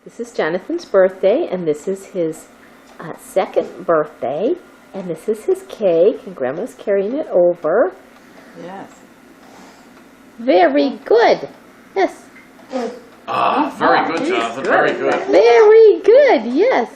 This is Jonathan's birthday, and this is his second birthday, and this is his cake, and Grandma's carrying it over. Yes. Very good. Yes. Ah, very good, Jonathan. Very good. Very good, yes.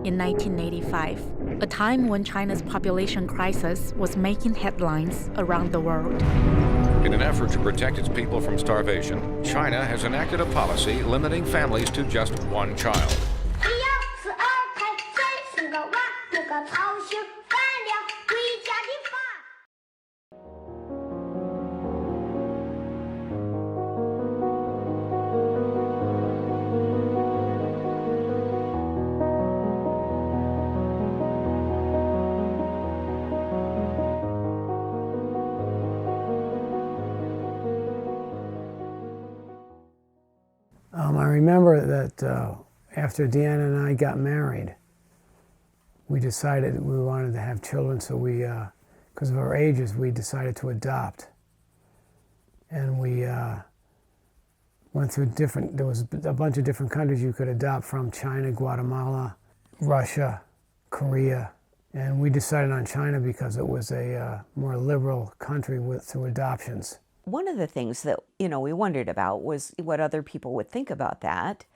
In 1985, a time when China's population crisis was making headlines around the world. In an effort to protect its people from starvation, China has enacted a policy limiting families to just one child. I remember that after Deanna and I got married, we decided we wanted to have children, so we, because of our ages, we decided to adopt. And we went through there was a bunch of different countries you could adopt from: China, Guatemala, Russia, Korea. And we decided on China because it was a more liberal country through adoptions. One of the things that, we wondered about was what other people would think about that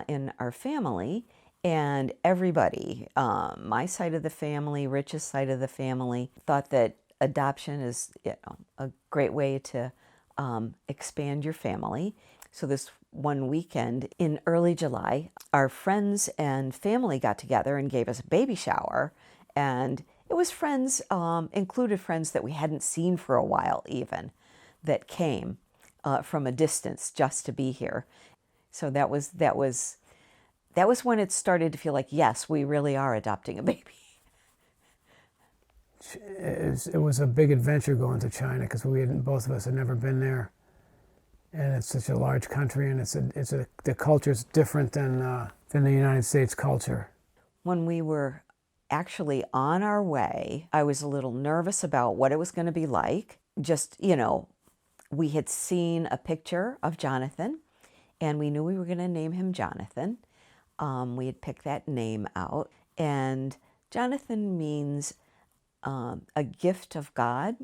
in our family. And everybody, my side of the family, Rich's side of the family, thought that adoption is a great way to expand your family. So this one weekend in early July, our friends and family got together and gave us a baby shower. And it was friends, included friends that we hadn't seen for a while even, that came from a distance just to be here. So that was when it started to feel like, yes, we really are adopting a baby. It was a big adventure going to China because both of us had never been there, and it's such a large country, and the culture's different than the United States culture. When we were actually on our way, I was a little nervous about what it was going to be like. Just, we had seen a picture of Jonathan, and we knew we were going to name him Jonathan. We had picked that name out, and Jonathan means a gift of God,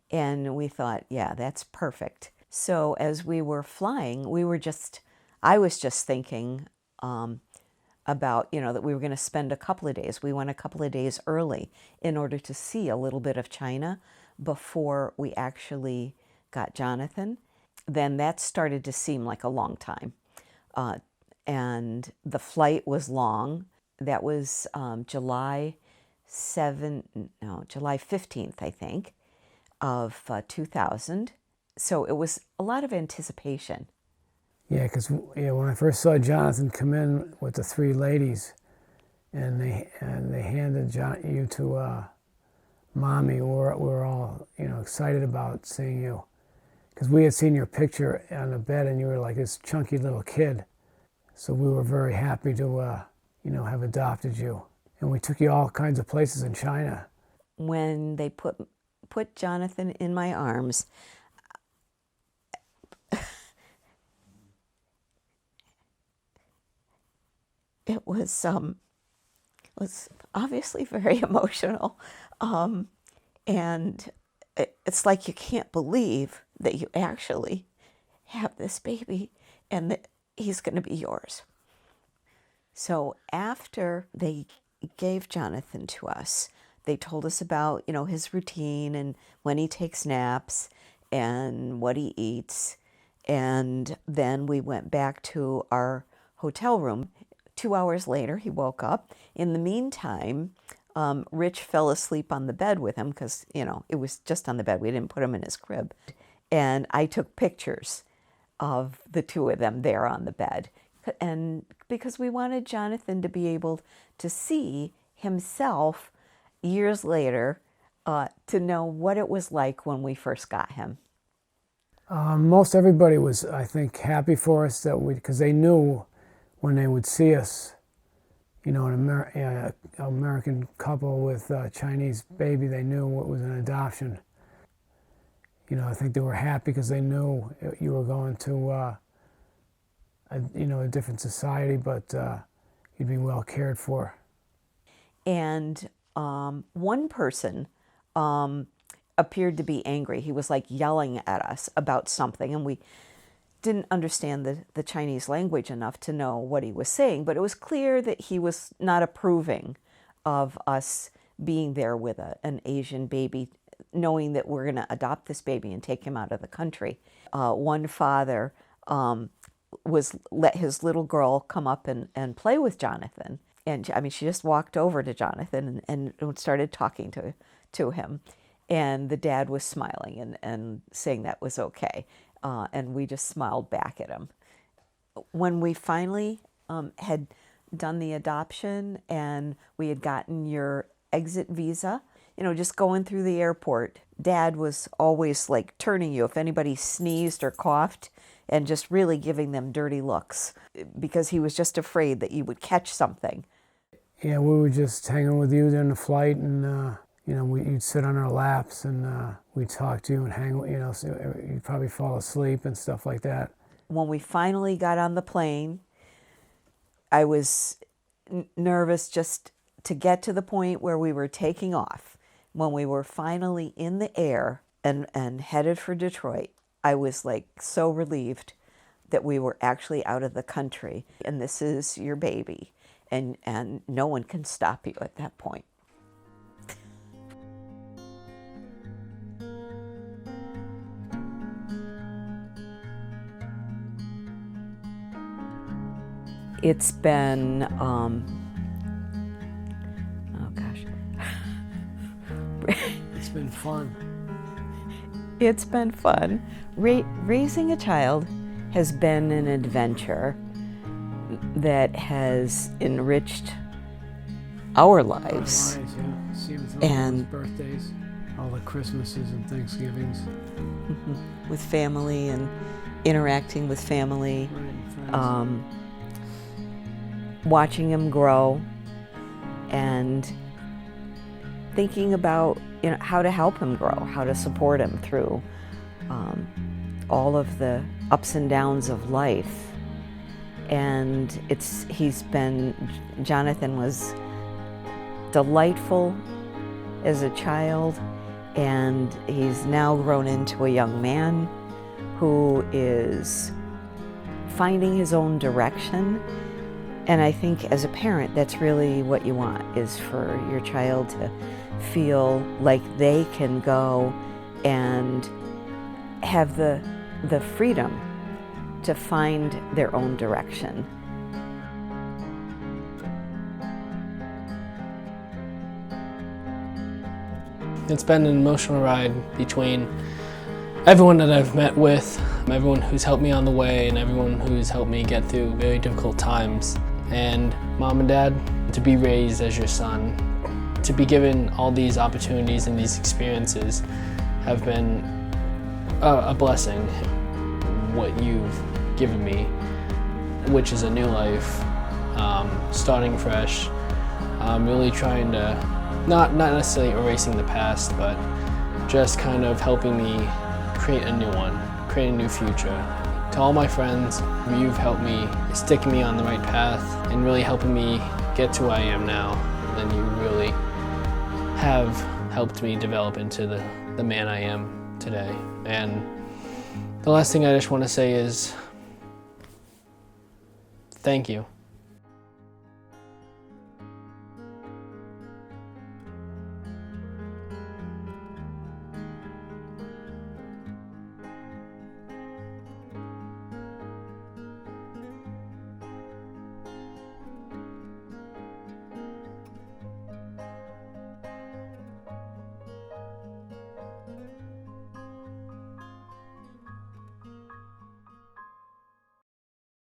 and we thought, yeah, that's perfect. So as we were flying, I was just thinking about, that we were going to spend a couple of days. We went a couple of days early in order to see a little bit of China before we actually got Jonathan. Then that started to seem like a long time. And the flight was long. That was July 15th, I think, of 2000. So it was a lot of anticipation. Yeah, because when I first saw Jonathan come in with the three ladies, and they handed you to Mommy, we were all excited about seeing you, because we had seen your picture on the bed, and you were like this chunky little kid. So we were very happy to have adopted you, and we took you all kinds of places in China. When they put Jonathan in my arms, it was obviously very emotional, and it's like you can't believe that you actually have this baby and that he's going to be yours. So after they gave Jonathan to us, they told us about, his routine and when he takes naps and what he eats. And then we went back to our hotel room. 2 hours later, he woke up. In the meantime, Rich fell asleep on the bed with him because, it was just on the bed. We didn't put him in his crib. And I took pictures of the two of them there on the bed and because we wanted Jonathan to be able to see himself years later, to know what it was like when we first got him. Most everybody was, I think, happy for us because they knew when they would see us, you know, an American couple with a Chinese baby, they knew what was an adoption. You know, I think they were happy because they knew you were going to, a different society, but you'd be well cared for. And one person appeared to be angry. He was like yelling at us about something, and we didn't understand the Chinese language enough to know what he was saying, but it was clear that he was not approving of us being there with an Asian baby, knowing that we're going to adopt this baby and take him out of the country. One father let his little girl come up and play with Jonathan. And I mean, she just walked over to Jonathan and started talking to him. And the dad was smiling and saying that was okay. And we just smiled back at him. When we finally had done the adoption and we had gotten your exit visa, you know, just going through the airport, Dad was always like turning you if anybody sneezed or coughed and just really giving them dirty looks because he was just afraid that you would catch something. Yeah, we were just hanging with you during the flight, and you'd sit on our laps and we'd talk to you and hang, so you'd probably fall asleep and stuff like that. When we finally got on the plane, I was nervous just to get to the point where we were taking off. When we were finally in the air and headed for Detroit, I was like so relieved that we were actually out of the country and this is your baby, and no one can stop you at that point. It's been, It's been fun. It's been fun. Raising a child has been an adventure that has enriched our lives. Yeah. See him through And- all his birthdays, all the Christmases and Thanksgivings. With family and interacting with family, Right, friends. watching him grow and thinking about how to help him grow, how to support him through all of the ups and downs of life. And Jonathan was delightful as a child, and he's now grown into a young man who is finding his own direction. And I think as a parent, that's really what you want, is for your child to feel like they can go and have the freedom to find their own direction. It's been an emotional ride between everyone that I've met with, everyone who's helped me on the way, and everyone who's helped me get through very difficult times. And Mom and Dad, to be raised as your son, to be given all these opportunities and these experiences have been a blessing. What you've given me, which is a new life, starting fresh, really trying to, not necessarily erasing the past, but just kind of helping me create a new one, create a new future. To all my friends, you've helped me, sticking me on the right path and really helping me get to where I am now. And you really have helped me develop into the man I am today. And the last thing I just want to say is thank you.